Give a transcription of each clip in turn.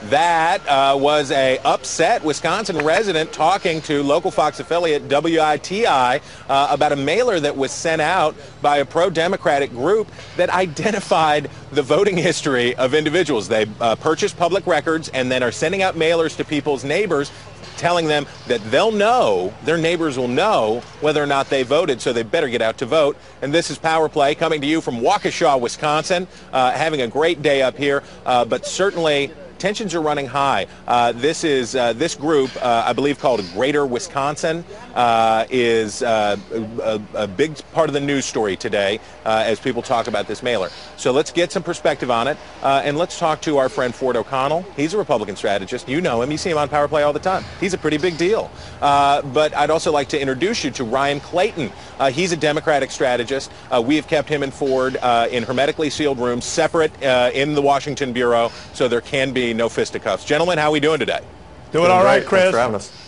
That was a upset Wisconsin resident talking to local Fox affiliate WITI about a mailer that was sent out by a pro-democratic group that identified the voting history of individuals. They purchased public records and then are sending out mailers to people's neighbors, telling them that they'll know, their neighbors will know whether or not they voted, so they better get out to vote. And this is Power Play coming to you from Waukesha, Wisconsin. Having a great day up here, but certainly tensions are running high. This group, I believe called Greater Wisconsin, is a big part of the news story today as people talk about this mailer. So let's get some perspective on it, and let's talk to our friend Ford O'Connell. He's a Republican strategist. You know him. You see him on Power Play all the time. He's a pretty big deal. But I'd also like to introduce you to Ryan Clayton. He's a Democratic strategist. We have kept him and Ford in hermetically sealed rooms, separate in the Washington Bureau, so there can be no fisticuffs. Gentlemen, how are we doing today? Doing all right, Chris. Thanks for having us.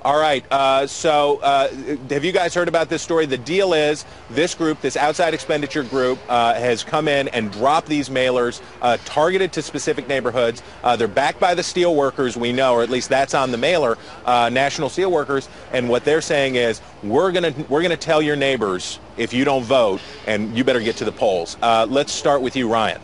All right. So have you guys heard about this story? The deal is this group, this outside expenditure group, has come in and dropped these mailers targeted to specific neighborhoods. They're backed by the steelworkers, we know, or at least that's on the mailer, National Steelworkers. And what they're saying is we're gonna tell your neighbors if you don't vote, and you better get to the polls. Let's start with you, Ryan.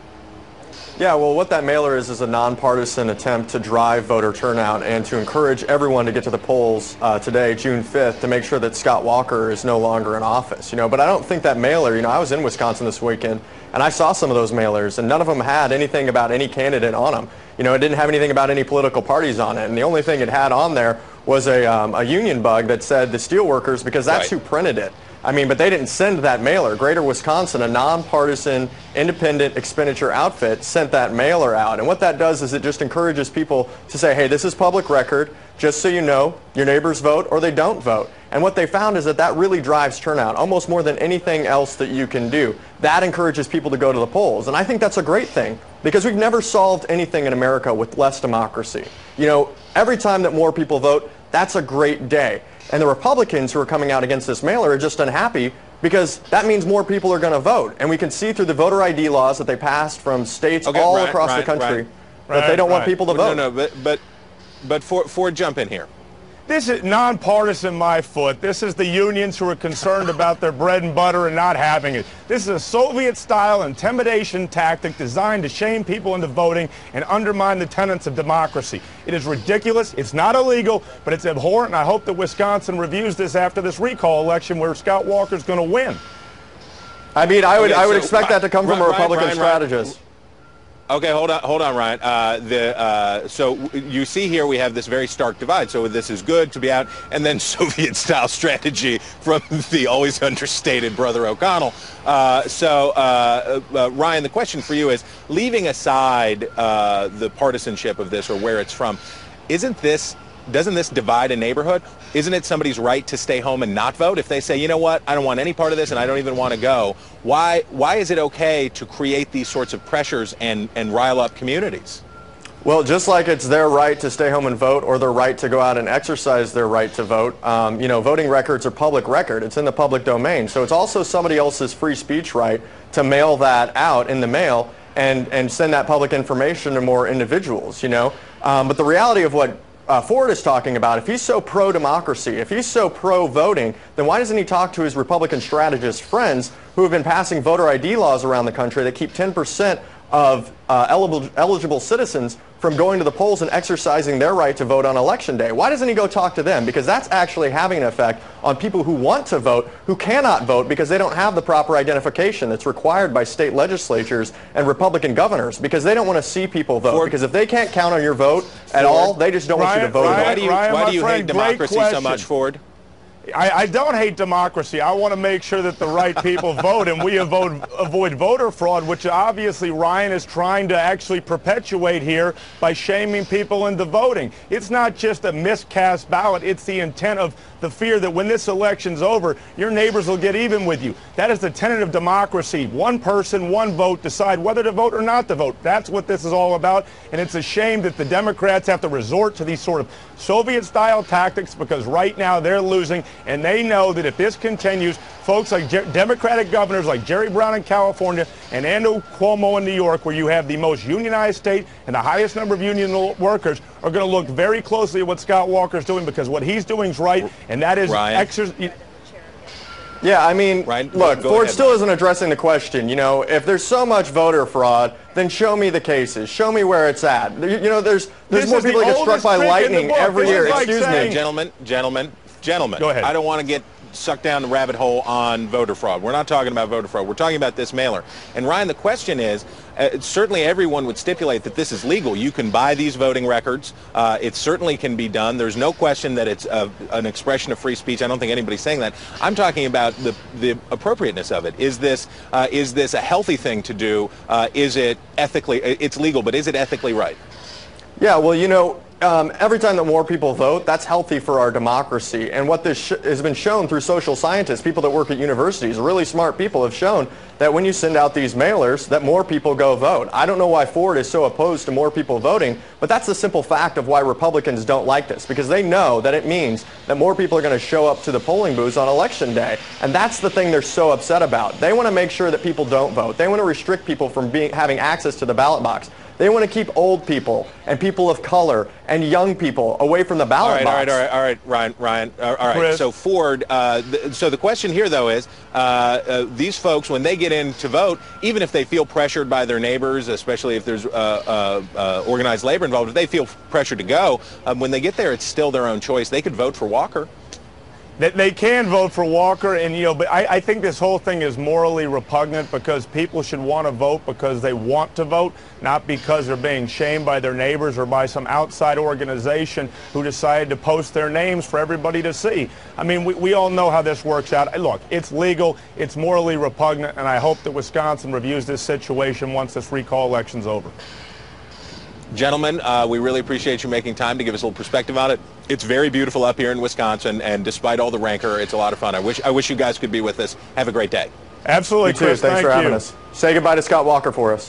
Yeah, well, what that mailer is a nonpartisan attempt to drive voter turnout and to encourage everyone to get to the polls today, June 5th, to make sure that Scott Walker is no longer in office. But I don't think that mailer, I was in Wisconsin this weekend, and I saw some of those mailers, and none of them had anything about any candidate on them. It didn't have anything about any political parties on it, and the only thing it had on there was a union bug that said the steelworkers, because that's who printed it. But they didn't send that mailer. Greater Wisconsin, a nonpartisan, independent expenditure outfit, sent that mailer out. And what that does is it just encourages people to say, hey, this is public record, just so you know, your neighbors vote or they don't vote. And what they found is that that really drives turnout, almost more than anything else that you can do. That encourages people to go to the polls. And I think that's a great thing, because we've never solved anything in America with less democracy. Every time that more people vote, that's a great day. And the Republicans who are coming out against this mailer are just unhappy because that means more people are going to vote. And we can see through the voter ID laws that they passed from states all across the country that they don't want people to vote. No, but Ford, jump in here. This is nonpartisan, my foot. This is the unions who are concerned about their bread and butter and not having it. This is a Soviet-style intimidation tactic designed to shame people into voting and undermine the tenets of democracy. It is ridiculous. It's not illegal, but it's abhorrent, and I hope that Wisconsin reviews this after this recall election where Scott Walker's going to win. I would expect that to come from a Republican strategist. Okay, hold on, Ryan. So you see here we have this very stark divide. So this is good to be out, and then Soviet-style strategy from the always understated Brother O'Connell. Ryan, the question for you is, leaving aside the partisanship of this or where it's from, doesn't this divide a neighborhood? Isn't it somebody's right to stay home and not vote? If they say, you know what, I don't want any part of this and I don't even want to go, why is it okay to create these sorts of pressures and rile up communities? Well, just like it's their right to stay home and vote or their right to go out and exercise their right to vote, voting records are public record. It's in the public domain. So it's also somebody else's free speech right to mail that out in the mail and send that public information to more individuals, But the reality of what Ford is talking about, if he's so pro-democracy, if he's so pro-voting, then why doesn't he talk to his Republican strategist friends who have been passing voter ID laws around the country that keep 10% of eligible citizens from going to the polls and exercising their right to vote on Election Day? Why doesn't he go talk to them? Because that's actually having an effect on people who want to vote, who cannot vote because they don't have the proper identification that's required by state legislatures and Republican governors, because they don't want to see people vote. Because if they can't count on your vote at all, they just don't want you to vote at all. Why do you hate democracy so much, Ford? I don't hate democracy. I want to make sure that the right people vote and we avoid voter fraud, which obviously Ryan is trying to actually perpetuate here by shaming people into voting. It's not just a miscast ballot. It's the intent of the fear that when this election's over, your neighbors will get even with you. That is the tenet of democracy. One person, one vote, decide whether to vote or not to vote. That's what this is all about. And it's a shame that the Democrats have to resort to these sort of Soviet-style tactics because right now they're losing And they know that if this continues, folks like Democratic governors like Jerry Brown in California and Andrew Cuomo in New York, where you have the most unionized state and the highest number of union workers, are going to look very closely at what Scott Walker's doing, because what he's doing is right, and that is exercise. Yeah, I mean, Ryan, look, go Ford ahead, still isn't addressing the question. You know, if there's so much voter fraud, then show me the cases. Show me where it's at. You know, there's more people that get struck by lightning every year. Excuse me. Gentlemen. Go ahead. I don't want to get sucked down the rabbit hole on voter fraud. We're not talking about voter fraud. We're talking about this mailer. And Ryan, the question is, certainly everyone would stipulate that this is legal. You can buy these voting records. It certainly can be done. There's no question that it's an expression of free speech. I don't think anybody's saying that. I'm talking about the appropriateness of it. Is this a healthy thing to do? Is it ethically? It's legal, but is it ethically right? Yeah, well, you know, every time that more people vote, that's healthy for our democracy. And what this has been shown through social scientists, people that work at universities, really smart people, have shown that when you send out these mailers, that more people go vote. I don't know why Ford is so opposed to more people voting, but that's the simple fact of why Republicans don't like this, because they know that it means that more people are going to show up to the polling booths on Election Day. And that's the thing they're so upset about. They want to make sure that people don't vote. They want to restrict people from having access to the ballot box. They want to keep old people and people of color and young people away from the ballot box. All right, Ryan. All right. Chris. So Ford. So the question here, though, is these folks, when they get in to vote, even if they feel pressured by their neighbors, especially if there's organized labor involved, if they feel pressured to go, when they get there, it's still their own choice. They could vote for Walker. They can vote for Walker, and but I think this whole thing is morally repugnant, because people should want to vote because they want to vote, not because they're being shamed by their neighbors or by some outside organization who decided to post their names for everybody to see. I mean, we all know how this works out. Look, it's legal, it's morally repugnant, and I hope that Wisconsin reviews this situation once this recall election's over. Gentlemen, we really appreciate you making time to give us a little perspective on it. It's very beautiful up here in Wisconsin, and despite all the rancor, it's a lot of fun. I wish you guys could be with us. Have a great day. Absolutely, You too. Chris. Thanks for having us. Say goodbye to Scott Walker for us.